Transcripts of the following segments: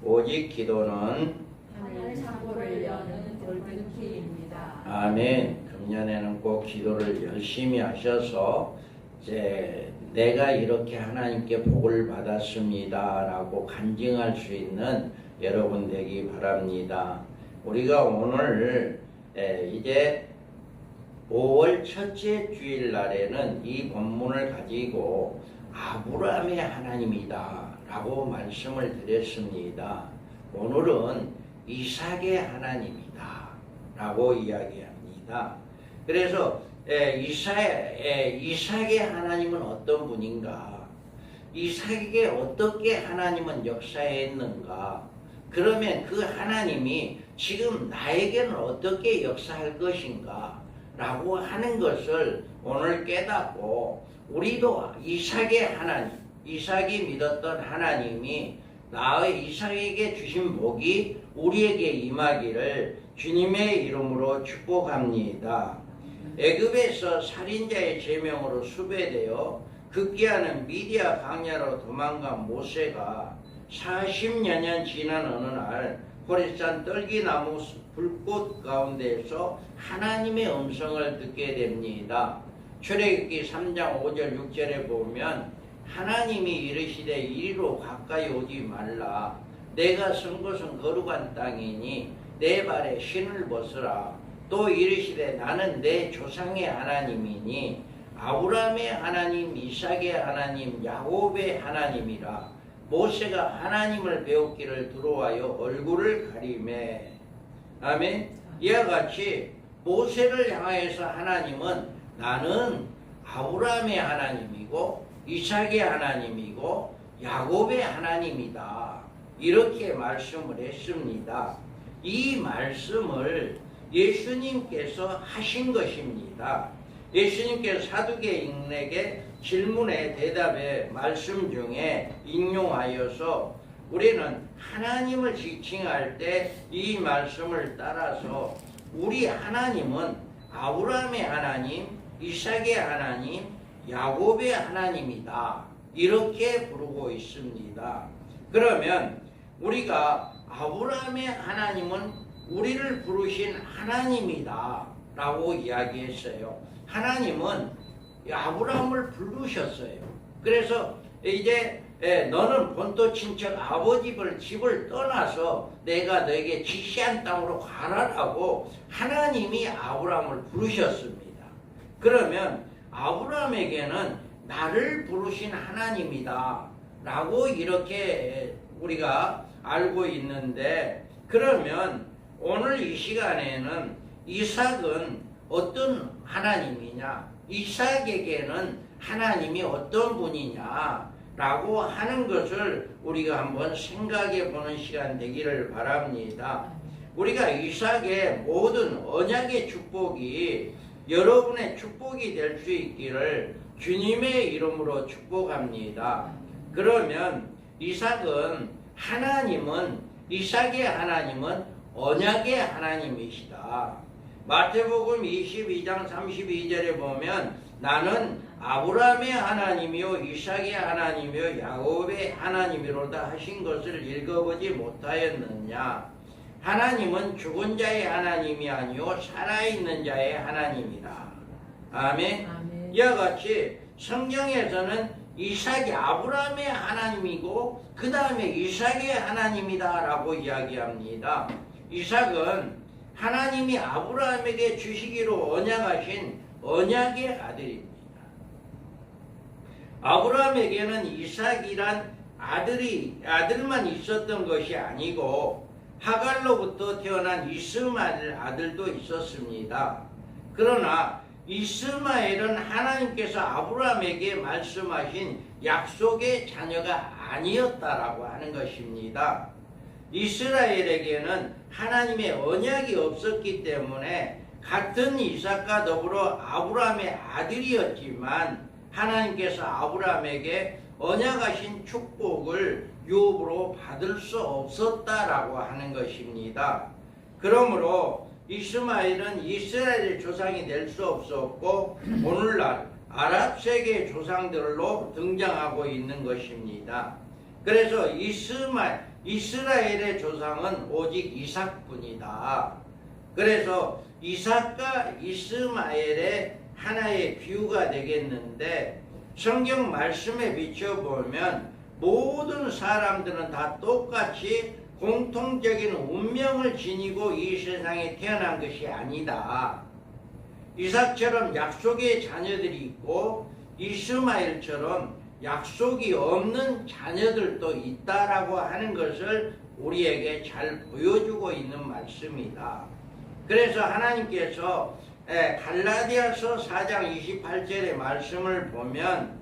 오직 기도는 하늘 창고를 여는 골든키입니다. 아멘. 금년에는 꼭 기도를 열심히 하셔서 이제 내가 이렇게 하나님께 복을 받았습니다 라고 간증할 수 있는 여러분 되기 바랍니다. 우리가 오늘 이제 5월 첫째 주일 날에는 이 본문을 가지고 아브라함의 하나님이다 라고 말씀을 드렸습니다. 오늘은 이삭의 하나님이다 라고 이야기합니다. 그래서 이삭의 하나님은 어떤 분인가? 이삭에게 어떻게 하나님은 역사했는가? 그러면 그 하나님이 지금 나에게는 어떻게 역사할 것인가? 라고 하는 것을 오늘 깨닫고 우리도 이삭의 하나님, 이삭이 믿었던 하나님이 나의 이삭에게 주신 복이 우리에게 임하기를 주님의 이름으로 축복합니다. 애굽에서 살인자의 제명으로 수배되어 극기하는 미디아 광야로 도망간 모세가 40여 년 지난 어느 날 호레산 떨기나무 불꽃 가운데에서 하나님의 음성을 듣게 됩니다. 출애굽기 3장 5절 6절에 보면 하나님이 이르시되 이리로 가까이 오지 말라. 내가 선 곳은 거룩한 땅이니 내 발에 신을 벗으라. 또 이르시되 나는 내 조상의 하나님이니 아브라함의 하나님, 이삭의 하나님, 야곱의 하나님이라. 모세가 하나님을 배웠기를 두려워하여 얼굴을 가리매. 아멘. 이와 같이 모세를 향하여서 하나님은 나는 아브라함의 하나님이고 이삭의 하나님이고 야곱의 하나님이다 이렇게 말씀을 했습니다. 이 말씀을 예수님께서 하신 것입니다. 예수님께서 사두개인에게 질문에 대답의 말씀 중에 인용하여서 우리는 하나님을 지칭할 때 이 말씀을 따라서 우리 하나님은 아브라함의 하나님, 이삭의 하나님, 야곱의 하나님이다 이렇게 부르고 있습니다. 그러면 우리가 아브라함의 하나님은 우리를 부르신 하나님이다 라고 이야기했어요. 하나님은 아브라함을 부르셨어요. 그래서 이제 너는 본토 친척 아버지 집을 떠나서 내가 너에게 지시한 땅으로 가라라고 하나님이 아브라함을 부르셨습니다. 그러면 아브라함에게는 나를 부르신 하나님이다 라고 이렇게 우리가 알고 있는데, 그러면 오늘 이 시간에는 이삭은 어떤 하나님이냐, 이삭에게는 하나님이 어떤 분이냐 라고 하는 것을 우리가 한번 생각해 보는 시간 되기를 바랍니다. 우리가 이삭의 모든 언약의 축복이 여러분의 축복이 될 수 있기를 주님의 이름으로 축복합니다. 그러면 이삭은 이삭의 하나님은 언약의 하나님이시다. 마태복음 22장 32절에 보면 나는 아브라함의 하나님이요 이삭의 하나님이요 야곱의 하나님이로다 하신 것을 읽어보지 못하였느냐. 하나님은 죽은 자의 하나님이 아니요 살아있는 자의 하나님이다. 아멘. 이와 같이 성경에서는 이삭이 아브라함의 하나님이고 그 다음에 이삭의 하나님이다 라고 이야기합니다. 이삭은 하나님이 아브라함에게 주시기로 언약하신 언약의 아들입니다. 아브라함에게는 이삭이란 아들만 있었던 것이 아니고 하갈로부터 태어난 이스마엘 아들도 있었습니다. 그러나 이스마엘은 하나님께서 아브라함에게 말씀하신 약속의 자녀가 아니었다라고 하는 것입니다. 이스라엘에게는 하나님의 언약이 없었기 때문에 같은 이삭과 더불어 아브라함의 아들이었지만 하나님께서 아브라함에게 언약하신 축복을 유업으로 받을 수 없었다라고 하는 것입니다. 그러므로 이스마엘은 이스라엘의 조상이 될 수 없었고 오늘날 아랍 세계의 조상들로 등장하고 있는 것입니다. 그래서 이스라엘의 조상은 오직 이삭뿐이다. 그래서 이삭과 이스마엘의 하나의 비유가 되겠는데, 성경 말씀에 비춰보면 모든 사람들은 다 똑같이 공통적인 운명을 지니고 이 세상에 태어난 것이 아니다. 이삭처럼 약속의 자녀들이 있고 이스마엘처럼 약속이 없는 자녀들도 있다라고 하는 것을 우리에게 잘 보여주고 있는 말씀이다. 그래서 하나님께서 갈라디아서 4장 28절의 말씀을 보면,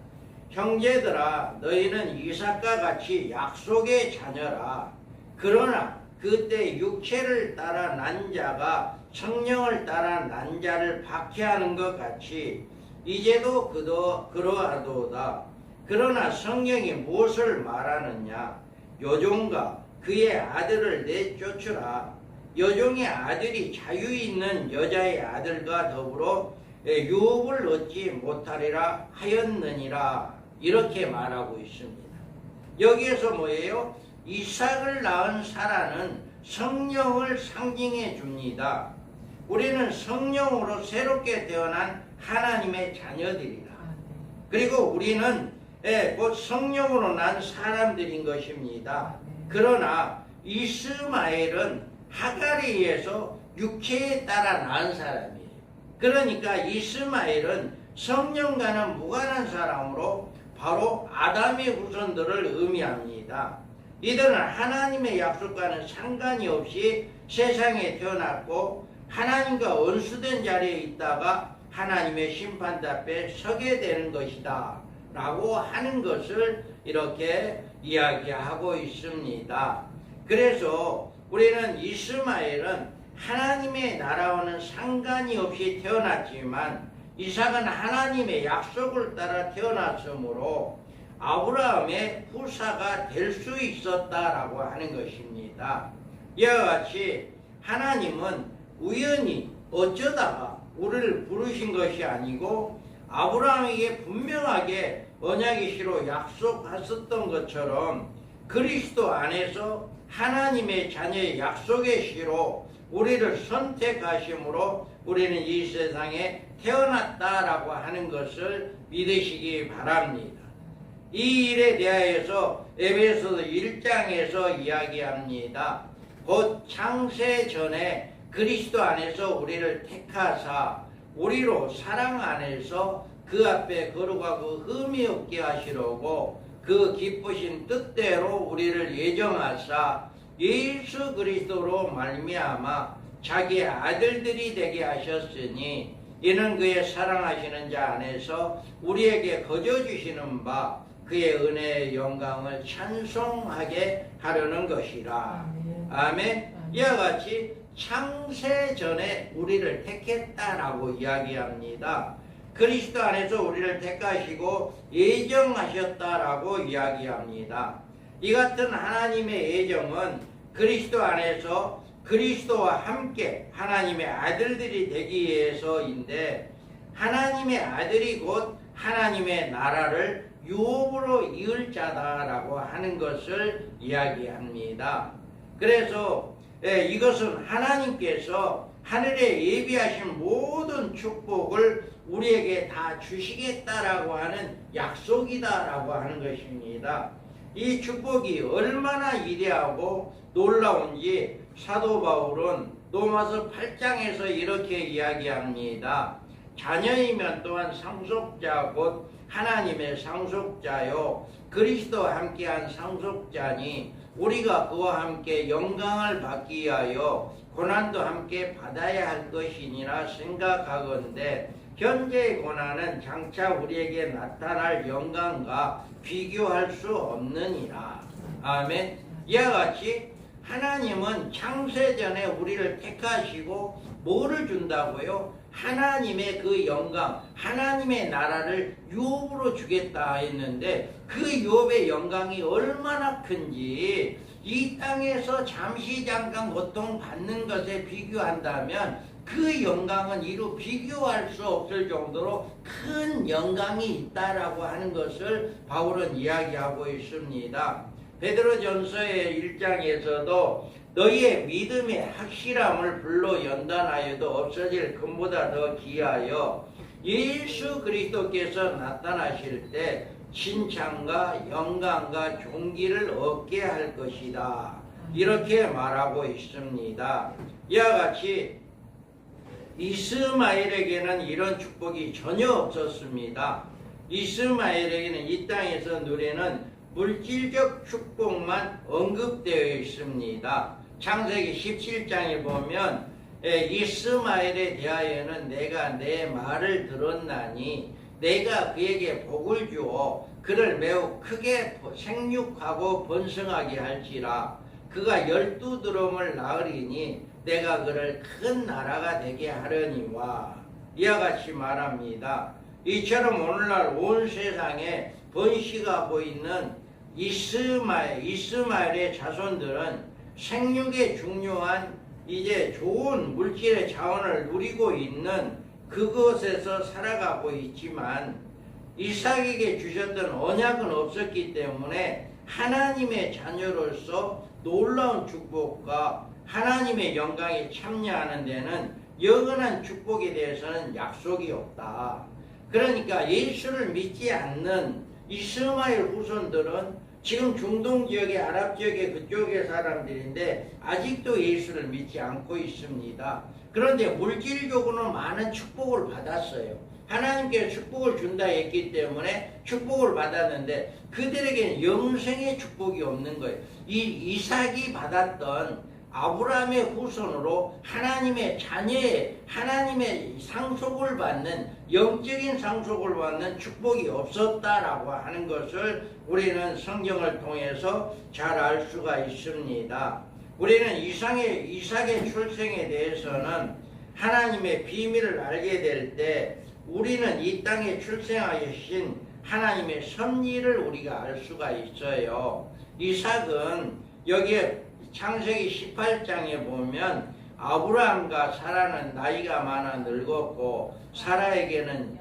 형제들아 너희는 이삭과 같이 약속의 자녀라. 그러나 그때 육체를 따라 난 자가 성령을 따라 난 자를 박해하는 것 같이 이제도 그러하도다. 그러나 성령이 무엇을 말하느냐? 여종과 그의 아들을 내쫓으라. 여종의 아들이 자유 있는 여자의 아들과 더불어 유업을 얻지 못하리라 하였느니라. 이렇게 말하고 있습니다. 여기에서 뭐예요? 이삭을 낳은 사라는 성령을 상징해 줍니다. 우리는 성령으로 새롭게 태어난 하나님의 자녀들이다. 그리고 우리는 곧 성령으로 난 사람들인 것입니다. 그러나 이스마엘은 하갈에 의해서 육체에 따라 낳은 사람이에요. 그러니까 이스마엘은 성령과는 무관한 사람으로 바로 아담의 후손들을 의미합니다. 이들은 하나님의 약속과는 상관이 없이 세상에 태어났고 하나님과 원수된 자리에 있다가 하나님의 심판 앞에 서게 되는 것이다 라고 하는 것을 이렇게 이야기하고 있습니다. 그래서 우리는 이스마엘은 하나님의 나라와는 상관이 없이 태어났지만 이삭은 하나님의 약속을 따라 태어났으므로 아브라함의 후사가 될 수 있었다라고 하는 것입니다. 이와 같이 하나님은 우연히 어쩌다가 우리를 부르신 것이 아니고 아브라함에게 분명하게 언약의 시로 약속하셨던 것처럼 그리스도 안에서 하나님의 자녀의 약속의 시로 우리를 선택하심으로 우리는 이 세상에 태어났다라고 하는 것을 믿으시기 바랍니다. 이 일에 대하여서 에베소서 1장에서 이야기합니다. 곧 창세 전에 그리스도 안에서 우리를 택하사 우리로 사랑 안에서 그 앞에 거룩하고 흠이 없게 하시려고 그 기쁘신 뜻대로 우리를 예정하사 예수 그리스도로 말미암아 자기의 아들들이 되게 하셨으니 이는 그의 사랑하시는 자 안에서 우리에게 거저 주시는 바 그의 은혜의 영광을 찬송하게 하려는 것이라. 아멘. 이와 같이 창세 전에 우리를 택했다라고 이야기합니다. 그리스도 안에서 우리를 택하시고 예정하셨다라고 이야기합니다. 이 같은 하나님의 예정은 그리스도 안에서 그리스도와 함께 하나님의 아들들이 되기 위해서인데, 하나님의 아들이 곧 하나님의 나라를 유업으로 이을 자다라고 하는 것을 이야기합니다. 그래서 이것은 하나님께서 하늘에 예비하신 모든 축복을 우리에게 다 주시겠다라고 하는 약속이다라고 하는 것입니다. 이 축복이 얼마나 위대하고 놀라운지 사도 바울은 로마서 8장에서 이렇게 이야기합니다. 자녀이면 또한 상속자 곧 하나님의 상속자요 그리스도와 함께한 상속자니 우리가 그와 함께 영광을 받기 위하여 고난도 함께 받아야 할 것이니라 생각하건대 현재의 고난은 장차 우리에게 나타날 영광과 비교할 수 없느니라. 아멘. 이와 같이 하나님은 창세전에 우리를 택하시고 뭐를 준다고요? 하나님의 그 영광, 하나님의 나라를 유업으로 주겠다 했는데 그 유업의 영광이 얼마나 큰지 이 땅에서 잠시 잠깐 고통받는 것에 비교한다면 그 영광은 이루 비교할 수 없을 정도로 큰 영광이 있다라고 하는 것을 바울은 이야기하고 있습니다. 베드로전서의 1장에서도 너희의 믿음의 확실함을 불로 연단하여도 없어질 금보다 더 귀하여 예수 그리스도께서 나타나실 때 칭찬과 영광과 존귀를 얻게 할 것이다. 이렇게 말하고 있습니다. 이와 같이 이스마엘에게는 이런 축복이 전혀 없었습니다. 이스마엘에게는 이 땅에서 누리는 물질적 축복만 언급되어 있습니다. 창세기 17장에 보면 이스마엘에 대하여는 내가 내 말을 들었나니 내가 그에게 복을 주어 그를 매우 크게 생육하고 번성하게 할지라. 그가 12드럼을 낳으리니 내가 그를 큰 나라가 되게 하려니와. 이와 같이 말합니다. 이처럼 오늘날 온 세상에 번식하고 있는 이스마엘의 자손들은 생육에 중요한 이제 좋은 물질의 자원을 누리고 있는 그곳에서 살아가고 있지만 이삭에게 주셨던 언약은 없었기 때문에 하나님의 자녀로서 놀라운 축복과 하나님의 영광에 참여하는 데는 영원한 축복에 대해서는 약속이 없다. 그러니까 예수를 믿지 않는 이스마엘 후손들은 지금 중동 지역의 아랍 지역의 그쪽의 사람들인데 아직도 예수를 믿지 않고 있습니다. 그런데 물질적으로는 많은 축복을 받았어요. 하나님께서 축복을 준다 했기 때문에 축복을 받았는데 그들에게는 영생의 축복이 없는 거예요. 이 이삭이 받았던 아브라함의 후손으로 하나님의 자녀의 하나님의 상속을 받는 영적인 상속을 받는 축복이 없었다라고 하는 것을 우리는 성경을 통해서 잘 알 수가 있습니다. 우리는 이삭의 출생에 대해서는 하나님의 비밀을 알게 될 때 우리는 이 땅에 출생하신 하나님의 섭리를 우리가 알 수가 있어요. 이삭은 여기에 창세기 18장에 보면 아브라함과 사라는 나이가 많아 늙었고 사라에게는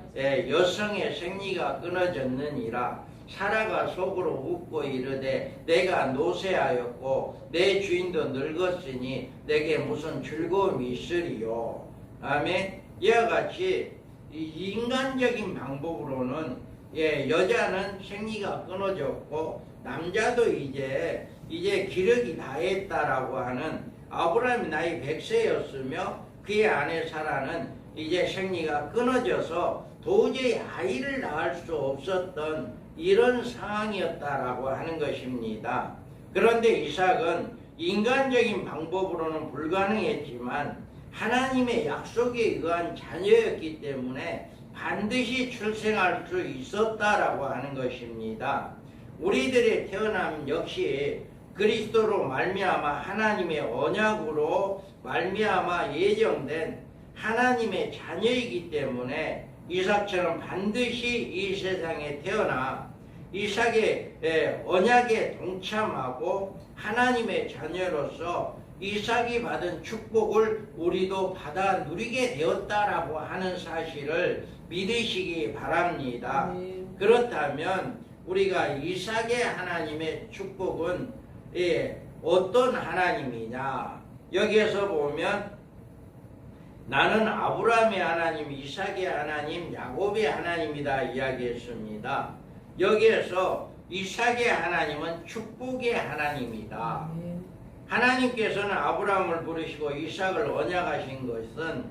여성의 생리가 끊어졌느니라. 사라가 속으로 웃고 이르되 내가 노쇠하였고 내 주인도 늙었으니 내게 무슨 즐거움이 있으리요. 아멘. 이와 같이 인간적인 방법으로는 여자는 생리가 끊어졌고 남자도 이제 기력이 다했다라고 하는 아브라함이 나이 100세였으며 그의 아내 사라는 이제 생리가 끊어져서 도저히 아이를 낳을 수 없었던 이런 상황이었다라고 하는 것입니다. 그런데 이삭은 인간적인 방법으로는 불가능했지만 하나님의 약속에 의한 자녀였기 때문에 반드시 출생할 수 있었다라고 하는 것입니다. 우리들의 태어남 역시 그리스도로 말미암아 하나님의 언약으로 말미암아 예정된 하나님의 자녀이기 때문에 이삭처럼 반드시 이 세상에 태어나 이삭의 언약에 동참하고 하나님의 자녀로서 이삭이 받은 축복을 우리도 받아 누리게 되었다라고 하는 사실을 믿으시기 바랍니다. 그렇다면 우리가 이삭의 하나님의 축복은 어떤 하나님이냐? 여기에서 보면 나는 아브라함의 하나님, 이삭의 하나님, 야곱의 하나님이다 이야기했습니다. 여기에서 이삭의 하나님은 축복의 하나님이다. 하나님께서는 아브라함을 부르시고 이삭을 언약하신 것은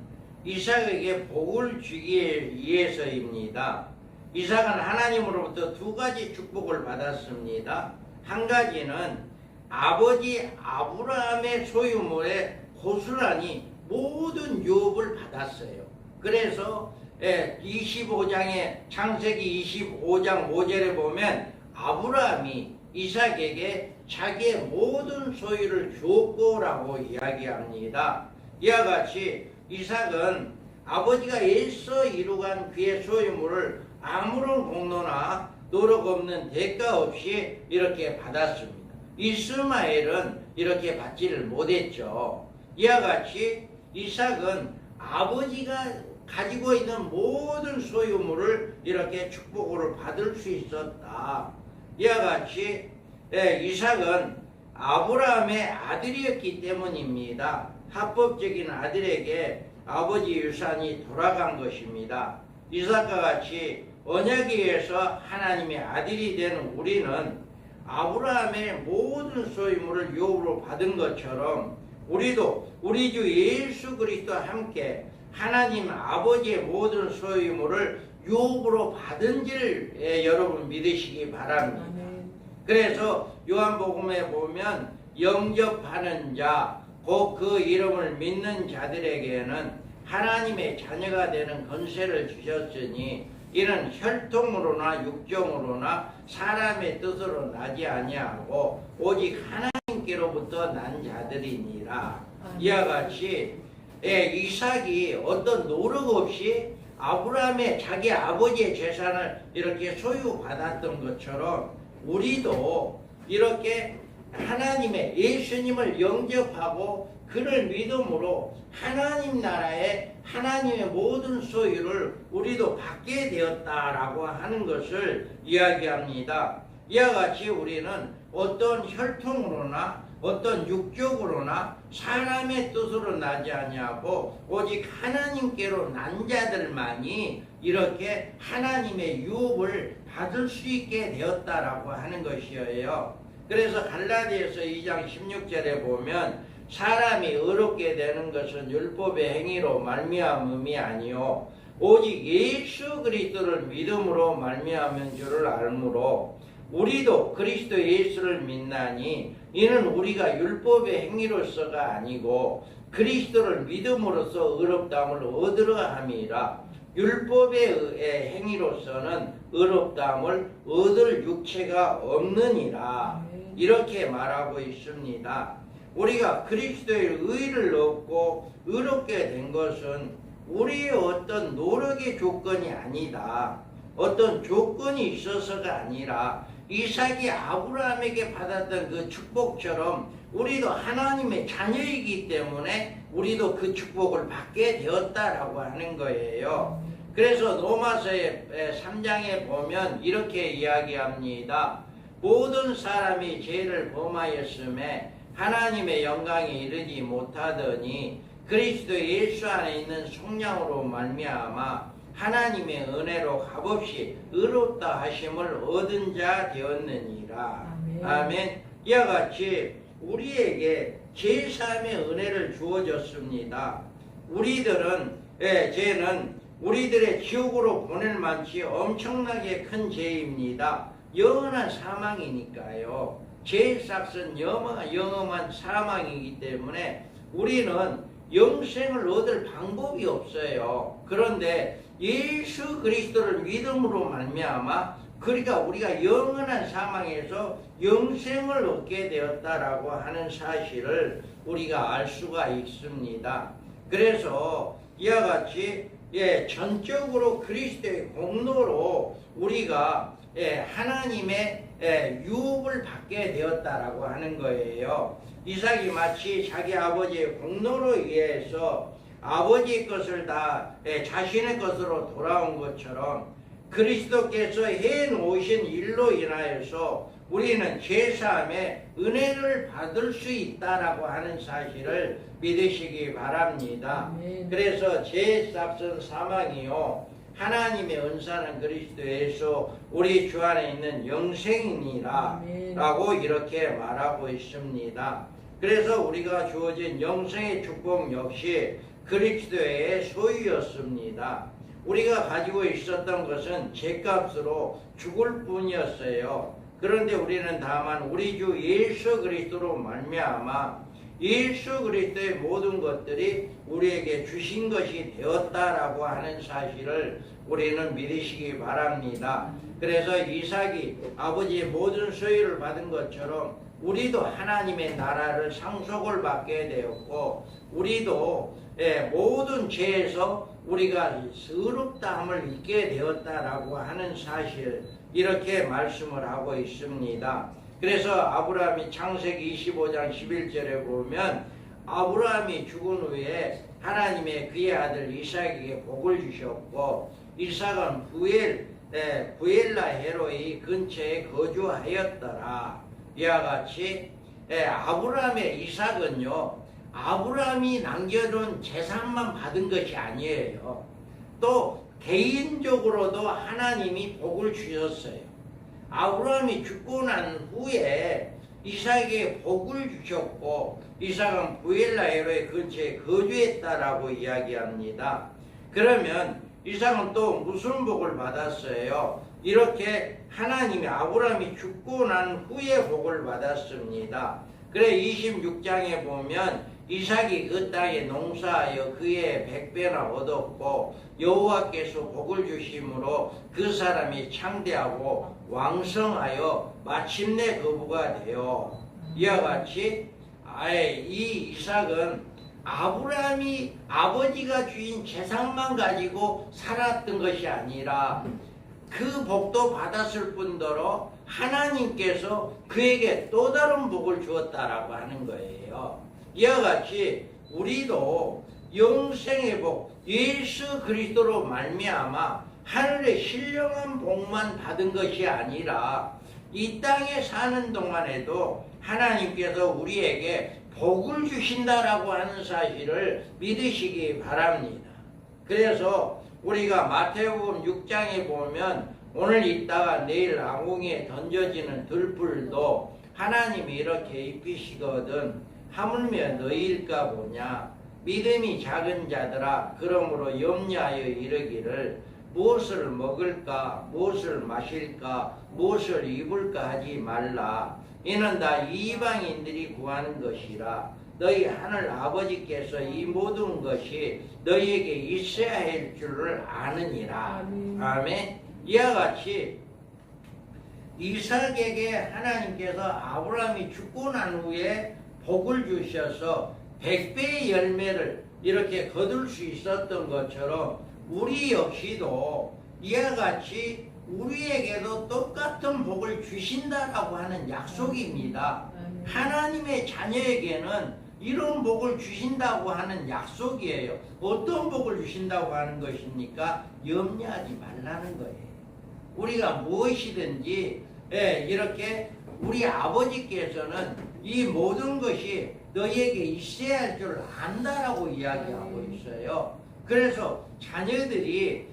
이삭에게 복을 주기 위해서입니다. 이삭은 하나님으로부터 두 가지 축복을 받았습니다. 한 가지는 아버지 아브라함의 소유물에 고스란히 모든 유업을 받았어요. 그래서 25장에 창세기 25장 5절에 보면 아브라함이 이삭에게 자기의 모든 소유를 주었고라고 이야기합니다. 이와 같이 이삭은 아버지가 애써 이루간 그의 소유물을 아무런 공로나 노력 없는 대가 없이 이렇게 받았습니다. 이스마엘은 이렇게 받지를 못했죠. 이와 같이 이삭은 아버지가 가지고 있는 모든 소유물을 이렇게 축복으로 받을 수 있었다. 이와 같이 이삭은 아브라함의 아들이었기 때문입니다. 합법적인 아들에게 아버지 유산이 돌아간 것입니다. 이삭과 같이 언약에 의해서 하나님의 아들이 된 우리는 아브라함의 모든 소유물을 유업으로 받은 것처럼 우리도 우리 주 예수 그리스도와 함께 하나님 아버지의 모든 소유물을 유업으로 받은 줄 여러분 믿으시기 바랍니다. 그래서 요한복음에 보면 영접하는 자, 곧 그 이름을 믿는 자들에게는 하나님의 자녀가 되는 권세를 주셨으니 이는 혈통으로나 육정으로나 사람의 뜻으로 나지 아니하고 오직 하나님께로부터 난 자들이니라. 이와 같이 이삭이 어떤 노력 없이 아브라함의 자기 아버지의 재산을 이렇게 소유받았던 것처럼 우리도 이렇게 하나님의 예수님을 영접하고 그를 믿음으로 하나님 나라의 하나님의 모든 소유를 우리도 받게 되었다라고 하는 것을 이야기합니다. 이와 같이 우리는 어떤 혈통으로나 어떤 육적으로나 사람의 뜻으로 나지 아니하고 오직 하나님께로 난 자들만이 이렇게 하나님의 유업을 받을 수 있게 되었다라고 하는 것이에요. 그래서 갈라디아서 2장 16절에 보면 사람이 의롭게 되는 것은 율법의 행위로 말미암음이 아니요 오직 예수 그리스도를 믿음으로 말미암은 줄을 알므로 우리도 그리스도 예수를 믿나니 이는 우리가 율법의 행위로서가 아니고 그리스도를 믿음으로써 의롭다함을 얻으려 함이라. 율법의 행위로서는 의롭다함을 얻을 육체가 없느니라. 이렇게 말하고 있습니다. 우리가 그리스도의 의를 얻고 의롭게 된 것은 우리의 어떤 노력의 조건이 아니다. 어떤 조건이 있어서가 아니라 이삭이 아브라함에게 받았던 그 축복처럼 우리도 하나님의 자녀이기 때문에 우리도 그 축복을 받게 되었다라고 하는 거예요. 그래서 로마서의 3장에 보면 이렇게 이야기합니다. 모든 사람이 죄를 범하였음에 하나님의 영광에 이르지 못하더니 그리스도 예수 안에 있는 속량으로 말미암아 하나님의 은혜로 값없이 의롭다 하심을 얻은 자 되었느니라. 아멘. 이와 같이 우리에게 제사함의 은혜를 주어졌습니다. 우리들은 죄는 우리들의 지옥으로 보낼 만치 엄청나게 큰 죄입니다. 영원한 사망이니까요. 죄의 삭은 영험한 사망이기 때문에 우리는 영생을 얻을 방법이 없어요. 그런데 예수 그리스도를 믿음으로 말미암아 그러니까 우리가 영원한 사망에서 영생을 얻게 되었다라고 하는 사실을 우리가 알 수가 있습니다. 그래서 이와 같이 전적으로 그리스도의 공로로 우리가 하나님의 유업을 받게 되었다라고 하는 거예요. 이삭이 마치 자기 아버지의 공로로 의해서 아버지의 것을 다 자신의 것으로 돌아온 것처럼 그리스도께서 해놓으신 일로 인하여서 우리는 제사함의 은혜를 받을 수 있다라고 하는 사실을 믿으시기 바랍니다. 그래서 죄의 삭은 사망이요 하나님의 은사는 그리스도에서 우리 주 안에 있는 영생이니라 라고 이렇게 말하고 있습니다. 그래서 우리가 주어진 영생의 축복 역시 그리스도의 소유였습니다. 우리가 가지고 있었던 것은 죄값으로 죽을 뿐이었어요. 그런데 우리는 다만 우리 주 예수 그리스도로 말미암아 예수 그리스도의 모든 것들이 우리에게 주신 것이 되었다라고 하는 사실을 우리는 믿으시기 바랍니다. 그래서 이삭이 아버지의 모든 소유를 받은 것처럼 우리도 하나님의 나라를 상속을 받게 되었고 우리도 모든 죄에서 우리가 의롭다함을 잊게 되었다라고 하는 사실 이렇게 말씀을 하고 있습니다. 그래서 아브라함이 창세기 25장 11절에 보면 아브라함이 죽은 후에 하나님의 그의 아들 이삭에게 복을 주셨고 이삭은 부엘라 헤로이 근처에 거주하였더라. 이와 같이 아브라함의 이삭은요, 아브라함이 남겨둔 재산만 받은 것이 아니에요. 또 개인적으로도 하나님이 복을 주셨어요. 아브라함이 죽고 난 후에 이삭에게 복을 주셨고, 이삭은 부엘라헤로의 근처에 거주했다라고 이야기합니다. 그러면 이삭은 또 무슨 복을 받았어요? 이렇게 하나님이 아브라함이 죽고 난 후에 복을 받았습니다. 그래 26장에 보면 이삭이 그 땅에 농사하여 그의 100배나 얻었고 여호와께서 복을 주심으로 그 사람이 창대하고 왕성하여 마침내 거부가 되어, 이와 같이 이 이삭은 아브라함이 아버지가 주인 재산만 가지고 살았던 것이 아니라 그 복도 받았을 뿐더러 하나님께서 그에게 또 다른 복을 주었다라고 하는 거예요. 이와 같이 우리도 영생의 복, 예수 그리스도로 말미암아 하늘의 신령한 복만 받은 것이 아니라 이 땅에 사는 동안에도 하나님께서 우리에게 복을 주신다라고 하는 사실을 믿으시기 바랍니다. 그래서 우리가 마태복음 6장에 보면 오늘 있다가 내일 아궁이에 던져지는 들풀도 하나님이 이렇게 입히시거든 하물며 너희일까 보냐. 믿음이 작은 자들아, 그러므로 염려하여 이르기를 무엇을 먹을까, 무엇을 마실까, 무엇을 입을까 하지 말라. 이는 다 이방인들이 구하는 것이라. 너희 하늘 아버지께서 이 모든 것이 너희에게 있어야 할 줄을 아느니라. 아멘. 이와 같이 이삭에게 하나님께서 아브라함이 죽고 난 후에 복을 주셔서 100배의 열매를 이렇게 거둘 수 있었던 것처럼 우리 역시도 이와 같이 우리에게도 똑같은 복을 주신다라고 하는 약속입니다. 하나님의 자녀에게는 이런 복을 주신다고 하는 약속이에요. 어떤 복을 주신다고 하는 것입니까? 염려하지 말라는 거예요. 우리가 무엇이든지 이렇게 우리 아버지께서는 이 모든 것이 너희에게 있어야 할 줄 안다라고 이야기하고 있어요. 그래서 자녀들이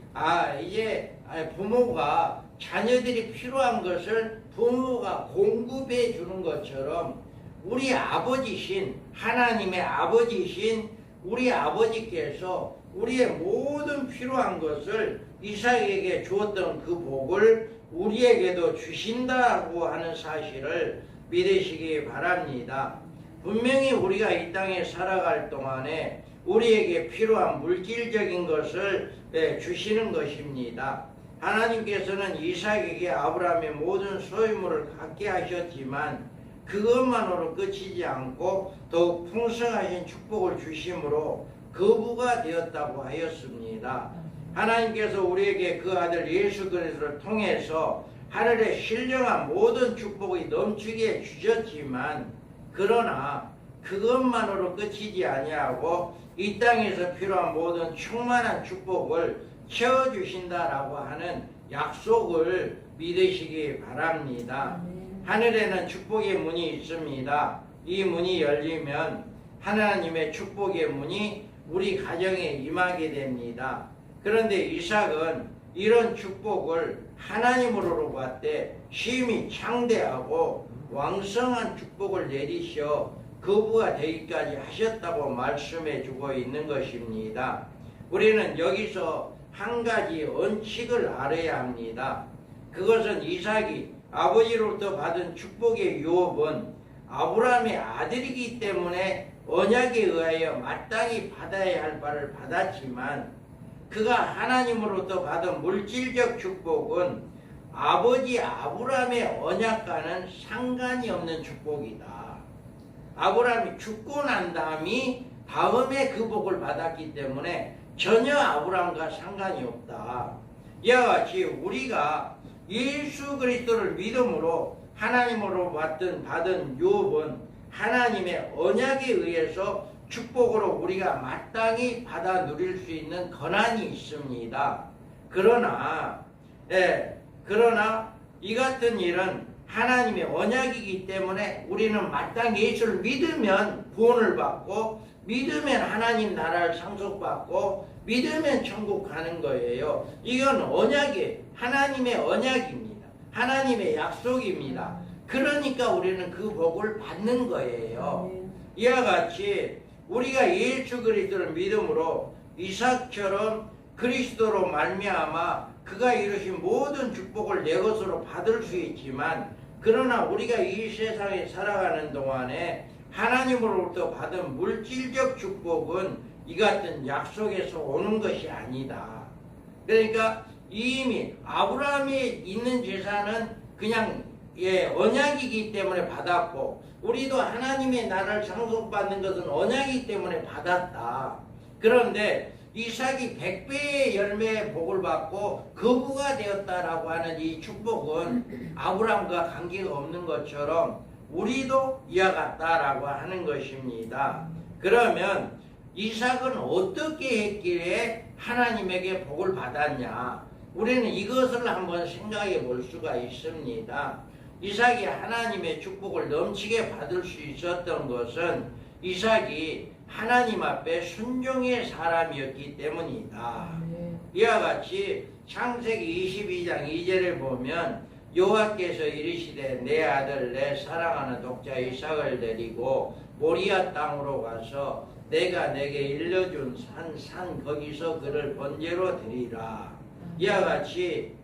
이제 부모가 자녀들이 필요한 것을 부모가 공급해 주는 것처럼 우리 아버지신 하나님의 아버지신 우리 아버지께서 우리의 모든 필요한 것을 이삭에게 주었던 그 복을 우리에게도 주신다고 하는 사실을 믿으시기 바랍니다. 분명히 우리가 이 땅에 살아갈 동안에 우리에게 필요한 물질적인 것을 주시는 것입니다. 하나님께서는 이삭에게 아브라함의 모든 소유물을 갖게 하셨지만 그것만으로 끝이지 않고 더욱 풍성하신 축복을 주심으로 거부가 되었다고 하였습니다. 하나님께서 우리에게 그 아들 예수 그리스도를 통해서 하늘의 신령한 모든 축복이 넘치게 주셨지만 그러나 그것만으로 끝이지 아니하고 이 땅에서 필요한 모든 충만한 축복을 채워주신다라고 하는 약속을 믿으시기 바랍니다. 하늘에는 축복의 문이 있습니다. 이 문이 열리면 하나님의 축복의 문이 우리 가정에 임하게 됩니다. 그런데 이삭은 이런 축복을 하나님으로 봤때 심히 창대하고 왕성한 축복을 내리셔 거부가 되기까지 하셨다고 말씀해 주고 있는 것입니다. 우리는 여기서 한 가지 원칙을 알아야 합니다. 그것은 이삭이 아버지로부터 받은 축복의 유업은 아브라함의 아들이기 때문에 언약에 의하여 마땅히 받아야 할 바를 받았지만 그가 하나님으로부터 받은 물질적 축복은 아버지 아브라함의 언약과는 상관이 없는 축복이다. 아브라함이 죽고 난 다음에 그 복을 받았기 때문에 전혀 아브라함과 상관이 없다. 이와 같이 우리가 예수 그리스도를 믿음으로 하나님으로 받은 유업은 하나님의 언약에 의해서 축복으로 우리가 마땅히 받아 누릴 수 있는 권한이 있습니다. 그러나 이 같은 일은 하나님의 언약이기 때문에 우리는 마땅히 예수를 믿으면 구원을 받고 믿으면 하나님 나라를 상속받고 믿으면 천국 가는 거예요. 이건 언약이에요. 하나님의 언약입니다. 하나님의 약속입니다. 그러니까 우리는 그 복을 받는 거예요. 이와 같이 우리가 예수 그리스도를 믿음으로 이삭처럼 그리스도로 말미암아 그가 이루신 모든 축복을 내 것으로 받을 수 있지만, 그러나 우리가 이 세상에 살아가는 동안에 하나님으로부터 받은 물질적 축복은 이 같은 약속에서 오는 것이 아니다. 그러니까 이미 아브라함이 있는 재산은 그냥 언약이기 때문에 받았고, 우리도 하나님의 나라를 상속받는 것은 언약이기 때문에 받았다. 그런데 이삭이 100배의 열매의 복을 받고 거부가 되었다라고 하는 이 축복은 아브라함과 관계가 없는 것처럼 우리도 이와 같다라고 하는 것입니다. 그러면 이삭은 어떻게 했기에 하나님에게 복을 받았냐? 우리는 이것을 한번 생각해 볼 수가 있습니다. 이삭이 하나님의 축복을 넘치게 받을 수 있었던 것은 이삭이 하나님 앞에 순종의 사람이었기 때문이다. 이와 같이 창세기 22장 2절에 보면 여호와께서 이르시되 내 아들 내 사랑하는 독자 이삭을 데리고 모리아 땅으로 가서 내가 내게 일러준 산 거기서 그를 번제로 드리라. 이와 같이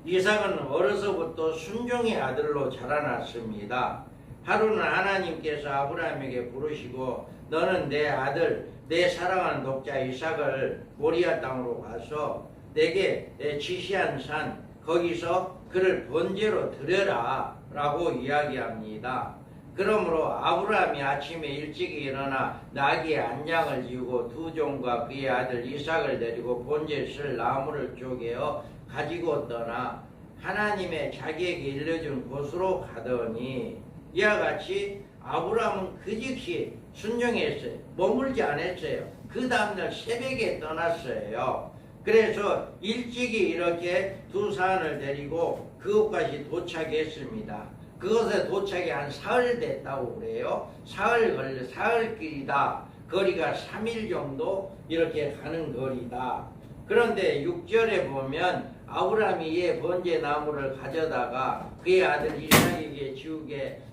이삭은 어려서부터 순종의 아들로 자라났습니다. 하루는 하나님께서 아브라함에게 부르시고 너는 내 아들 내 사랑하는 독자 이삭을 모리아 땅으로 가서 내게 내 지시한 산 거기서 그를 번제로 드려라 라고 이야기합니다. 그러므로 아브라함이 아침에 일찍 일어나 나귀의 안장을 지우고 두 종과 그의 아들 이삭을 데리고 번제에 쓸 나무를 쪼개어 가지고 떠나 하나님의 자기에게 일러준 곳으로 가더니, 이와 같이 아브라함은 그 즉시 순종했어요. 머물지 않았어요. 그 다음날 새벽에 떠났어요. 그래서 일찍이 이렇게 두 사람을 데리고 그곳까지 도착했습니다. 그것에 도착이 한 사흘 됐다고 그래요. 사흘길이다. 거리가 3일 정도 이렇게 가는 거리다. 그런데 6절에 보면 아브라함이 이에 번제 나무를 가져다가 그의 아들 이삭에게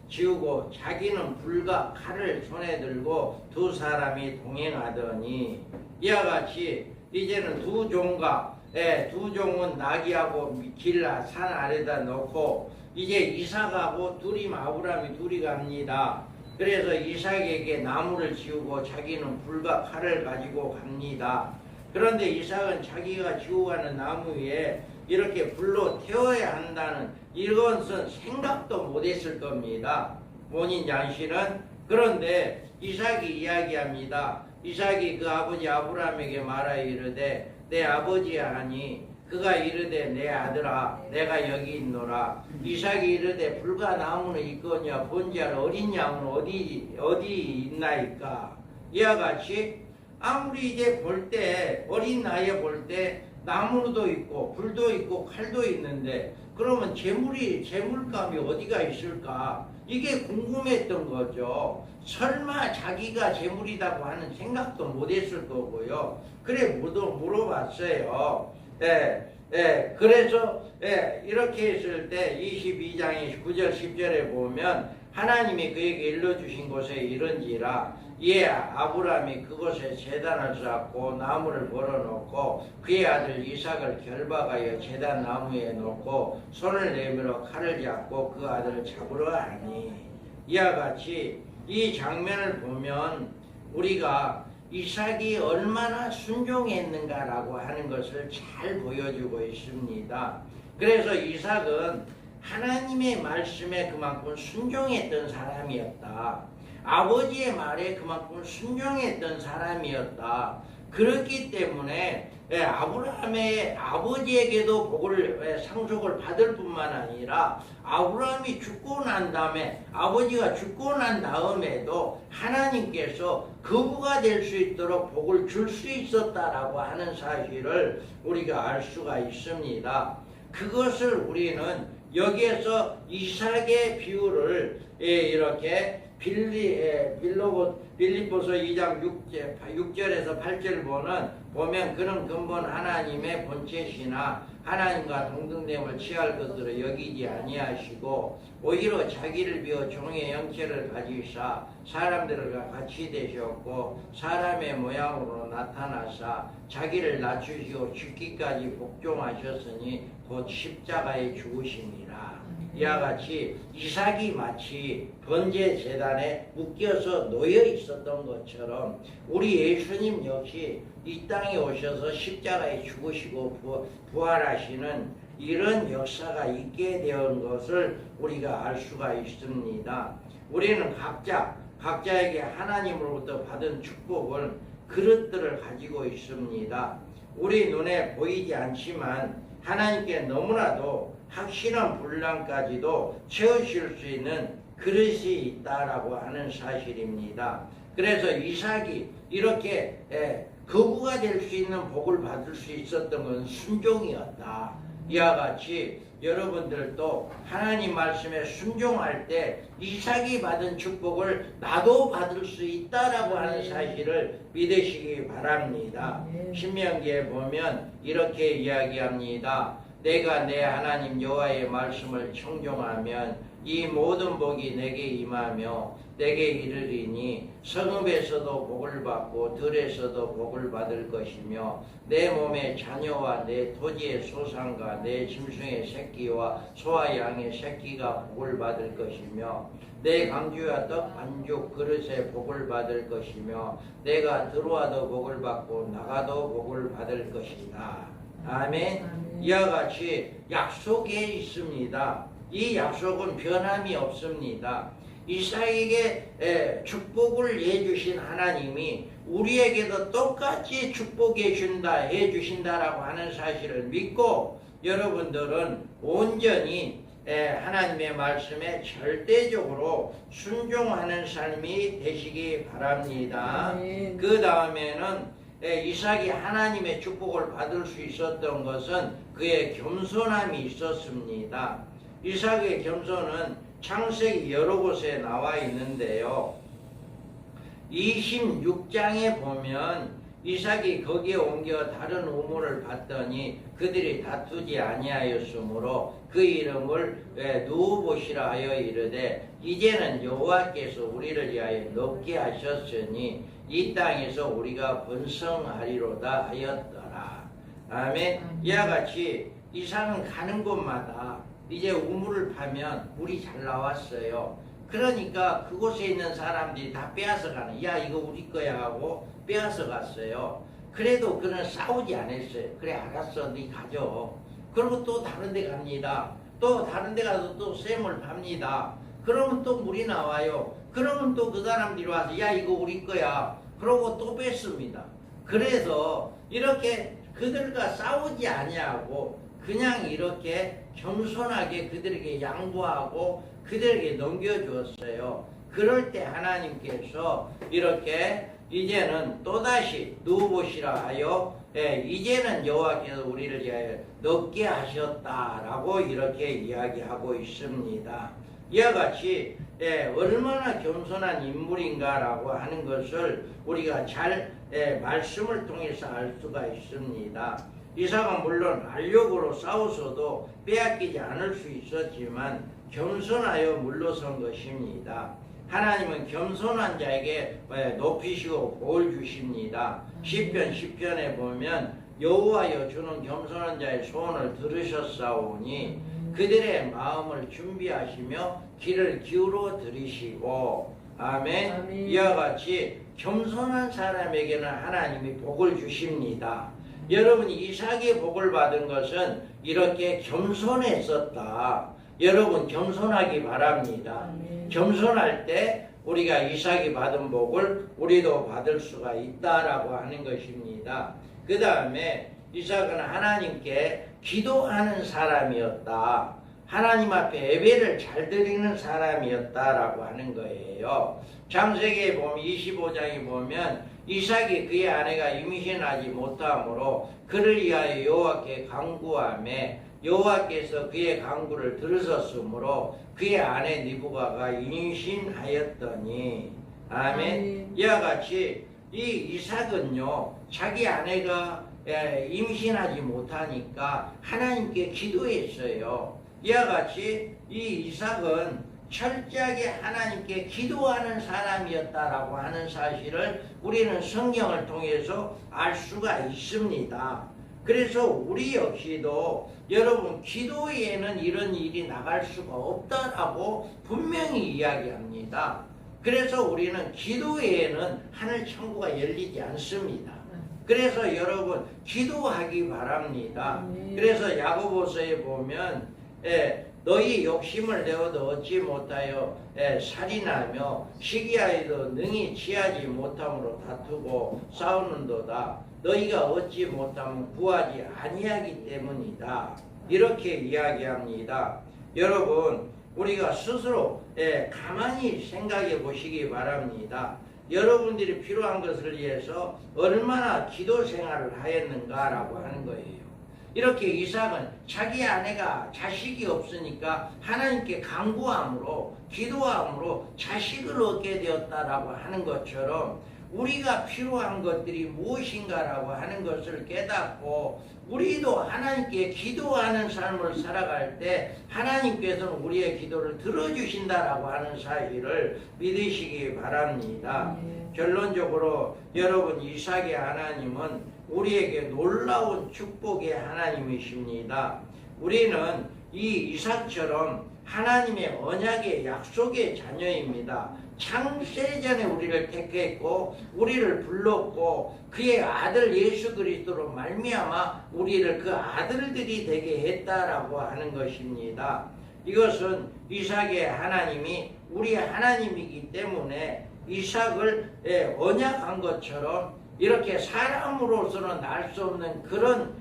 지우고 자기는 불과 칼을 손에 들고 두 사람이 동행하더니, 이와 같이 이제는 두 종은 나귀하고 길라 산 아래다 놓고 이제 이삭하고 아브라함이 둘이 갑니다. 그래서 이삭에게 나무를 지우고 자기는 불과 칼을 가지고 갑니다. 그런데 이삭은 자기가 지우가는 나무 위에 이렇게 불로 태워야 한다는 이것은 생각도 못했을 겁니다. 본인 양씨는. 그런데 이삭이 이야기합니다. 이삭이 그 아버지 아브라함에게 말하여 이르되 내 아버지야 하니 그가 이르되 내 아들아 내가 여기 있노라. 이삭이 이르되 불과 나무는 있거니와 번제할 어린 양은 어디 있나이까. 이와 같이 아무리 이제 볼 때 어린 나이에 볼 때 나무도 있고 불도 있고 칼도 있는데 그러면 재물감이 어디가 있을까? 이게 궁금했던 거죠. 설마 자기가 재물이라고 하는 생각도 못했을 거고요. 그래 물어봤어요. 그래서 이렇게 했을 때 22장의 9절 10절에 보면 하나님이 그에게 일러주신 곳에 이른지라 이에 아브라함이 그곳에 제단을 쌓고 나무를 벌어놓고 그의 아들 이삭을 결박하여 제단 나무에 놓고 손을 내밀어 칼을 잡고 그 아들을 잡으러 하니, 이와 같이 이 장면을 보면 우리가 이삭이 얼마나 순종했는가라고 하는 것을 잘 보여주고 있습니다. 그래서 이삭은 하나님의 말씀에 그만큼 순종했던 사람이었다. 아버지의 말에 그만큼 순종했던 사람이었다. 그렇기 때문에 아브라함의 아버지에게도 복을 상속을 받을 뿐만 아니라 아브라함이 죽고 난 다음에 아버지가 죽고 난 다음에도 하나님께서 거부가 될 수 있도록 복을 줄 수 있었다라고 하는 사실을 우리가 알 수가 있습니다. 그것을 우리는 여기에서 이삭의 비유를 이렇게 빌립보서 2장 6절에서 8절 보면 그런 근본 하나님의 본체시나 하나님과 동등됨을 취할 것으로 여기지 아니하시고 오히려 자기를 비워 종의 형체를 가지사 사람들과 같이 되셨고 사람의 모양으로 나타나사 자기를 낮추시고 죽기까지 복종하셨으니 곧 십자가에 죽으심이라. 이와 같이 이삭이 마치 번제 제단에 묶여서 놓여 있었던 것처럼 우리 예수님 역시 이 땅에 오셔서 십자가에 죽으시고 부활하시는 이런 역사가 있게 된 것을 우리가 알 수가 있습니다. 우리는 각자에게 하나님으로부터 받은 축복을 그릇들을 가지고 있습니다. 우리 눈에 보이지 않지만 하나님께 너무나도 확실한 분량까지도 채우실 수 있는 그릇이 있다라고 하는 사실입니다. 그래서 이삭이 이렇게 거구가 될 수 있는 복을 받을 수 있었던 것은 순종이었다. 이와 같이 여러분들도 하나님 말씀에 순종할 때 이삭이 받은 축복을 나도 받을 수 있다라고 하는 사실을 믿으시기 바랍니다. 신명기에 보면 이렇게 이야기합니다. 내가 내 하나님 여호와의 말씀을 청종하면 이 모든 복이 내게 임하며 내게 이르리니 성읍에서도 복을 받고 들에서도 복을 받을 것이며 내 몸의 자녀와 내 토지의 소산과 내 짐승의 새끼와 소와 양의 새끼가 복을 받을 것이며 내 강주와 떡 반죽 그릇에 복을 받을 것이며 내가 들어와도 복을 받고 나가도 복을 받을 것이다. 아멘. 이와 같이 약속에 있습니다. 이 약속은 변함이 없습니다. 이삭에게 축복을 해주신 하나님이 우리에게도 똑같이 축복해 주신다라고 하는 사실을 믿고 여러분들은 온전히 하나님의 말씀에 절대적으로 순종하는 삶이 되시기 바랍니다. 그 다음에는 이삭이 하나님의 축복을 받을 수 있었던 것은 그의 겸손함이 있었습니다. 이삭의 겸손은 창세기 여러 곳에 나와 있는데요. 26장에 보면 이삭이 거기에 옮겨 다른 우물을 받더니 그들이 다투지 아니하였으므로 그 이름을 누보시라 하여 이르되 이제는 여호와께서 우리를 위하여 높게 하셨으니 이 땅에서 우리가 번성하리로다 하였더라. 아멘. 이와 같이 이삭은 가는 곳마다 이제 우물을 파면 물이 잘 나왔어요. 그러니까 그곳에 있는 사람들이 다 빼앗아 가는, 야 이거 우리 거야 하고 빼앗아 갔어요. 그래도 그는 싸우지 않았어요. 그래 알았어 네 가져. 그리고 또 다른 데 갑니다. 또 다른 데 가서 또 샘을 팝니다. 그러면 또 물이 나와요. 그러면 또 그 사람들이 와서 야 이거 우리 거야. 그러고 또 뺐습니다. 그래서 이렇게 그들과 싸우지 아니하고 그냥 이렇게 겸손하게 그들에게 양보하고 그들에게 넘겨주었어요. 그럴 때 하나님께서 이렇게 이제는 또다시 누워보시라 하여 이제는 여호와께서 우리를 위하여 높게 하셨다라고 이렇게 이야기하고 있습니다. 이와 같이 얼마나 겸손한 인물인가라고 하는 것을 우리가 잘 말씀을 통해서 알 수가 있습니다. 이삭은 물론 알력으로 싸워서도 빼앗기지 않을 수 있었지만 겸손하여 물러선 것입니다. 하나님은 겸손한 자에게 높이시고 복을 주십니다. 시편 10편에 보면 여호와여 주는 겸손한 자의 소원을 들으셨사오니 그들의 마음을 준비하시며 귀를 기울어 들으시고 아멘. 이와 같이 겸손한 사람에게는 하나님이 복을 주십니다. 여러분이 이삭의 복을 받은 것은 이렇게 겸손했었다. 여러분 겸손하기 바랍니다. 겸손할 때 우리가 이삭이 받은 복을 우리도 받을 수가 있다라고 하는 것입니다. 그 다음에 이삭은 하나님께 기도하는 사람이었다. 하나님 앞에 예배를 잘 드리는 사람이었다라고 하는 거예요. 창세기에 보면 25장에 보면 이삭이 그의 아내가 임신하지 못하므로 그를 위하여 여호와께 간구하며 여호와께서 그의 간구를 들으셨으므로 그의 아내 리브가가 임신하였더니 아멘. 이와 같이 이 이삭은요 자기 아내가 임신하지 못하니까 하나님께 기도했어요. 이와 같이 이 이삭은 철저하게 하나님께 기도하는 사람이었다라고 하는 사실을 우리는 성경을 통해서 알 수가 있습니다. 그래서 우리 역시도 여러분 기도 외에는 이런 일이 나갈 수가 없다라고 분명히 이야기합니다. 그래서 우리는 기도 외에는 하늘 천국가 열리지 않습니다. 그래서 여러분 기도하기 바랍니다. 그래서 야고보서에 보면 너희 욕심을 내어도 얻지 못하여 살인하며 시기하여도 능히 취하지 못함으로 다투고 싸우는도다. 너희가 얻지 못하면 구하지 아니하기 때문이다. 이렇게 이야기합니다. 여러분 우리가 스스로 가만히 생각해 보시기 바랍니다. 여러분들이 필요한 것을 위해서 얼마나 기도 생활을 하였는가라고 하는 거예요. 이렇게 이삭은 자기 아내가 자식이 없으니까 하나님께 간구함으로 기도함으로 자식을 얻게 되었다라고 하는 것처럼 우리가 필요한 것들이 무엇인가라고 하는 것을 깨닫고 우리도 하나님께 기도하는 삶을 살아갈 때 하나님께서는 우리의 기도를 들어주신다라고 하는 사실을 믿으시기 바랍니다. 결론적으로 여러분 이삭의 하나님은 우리에게 놀라운 축복의 하나님이십니다. 우리는 이 이삭처럼 하나님의 언약의 약속의 자녀입니다. 창세전에 우리를 택했고 우리를 불렀고 그의 아들 예수 그리스도로 말미암아 우리를 그 아들들이 되게 했다라고 하는 것입니다. 이것은 이삭의 하나님이 우리의 하나님이기 때문에 이삭을 언약한 것처럼 이렇게 사람으로서는 날 수 없는 그런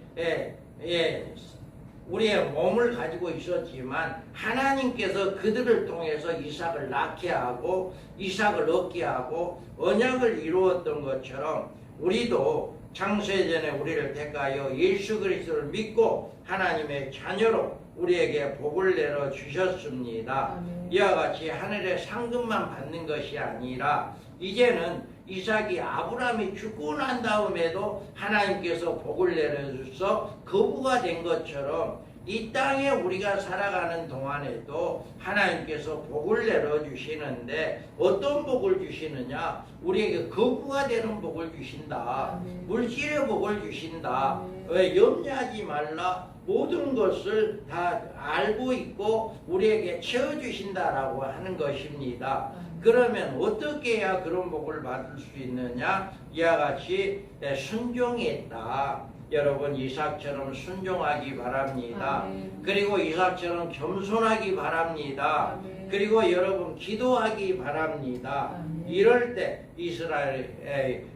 우리의 몸을 가지고 있었지만 하나님께서 그들을 통해서 이삭을 낳게 하고 이삭을 얻게 하고 언약을 이루었던 것처럼 우리도 창세전에 우리를 택하여 예수 그리스도를 믿고 하나님의 자녀로 우리에게 복을 내려 주셨습니다. 이와 같이 하늘의 상급만 받는 것이 아니라 이제는 이삭이 아브라함이 죽고 난 다음에도 하나님께서 복을 내려줘서 거부가 된 것처럼 이 땅에 우리가 살아가는 동안에도 하나님께서 복을 내려주시는데 어떤 복을 주시느냐? 우리에게 거부가 되는 복을 주신다. 물질의 복을 주신다. 왜 염려하지 말라. 모든 것을 다 알고 있고 우리에게 채워주신다라고 하는 것입니다. 그러면 어떻게 해야 그런 복을 받을 수 있느냐? 이와 같이 순종했다. 여러분 이삭처럼 순종하기 바랍니다. 그리고 이삭처럼 겸손하기 바랍니다. 그리고 여러분 기도하기 바랍니다. 이럴 때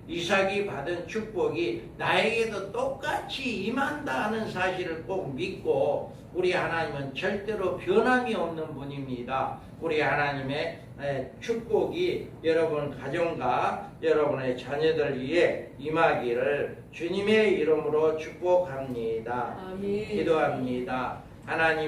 이삭이 받은 축복이 나에게도 똑같이 임한다 하는 사실을 꼭 믿고 우리 하나님은 절대로 변함이 없는 분입니다. 우리 하나님의 축복이 여러분 가정과 여러분의 자녀들 위해 임하기를 주님의 이름으로 축복합니다. 기도합니다. 하나님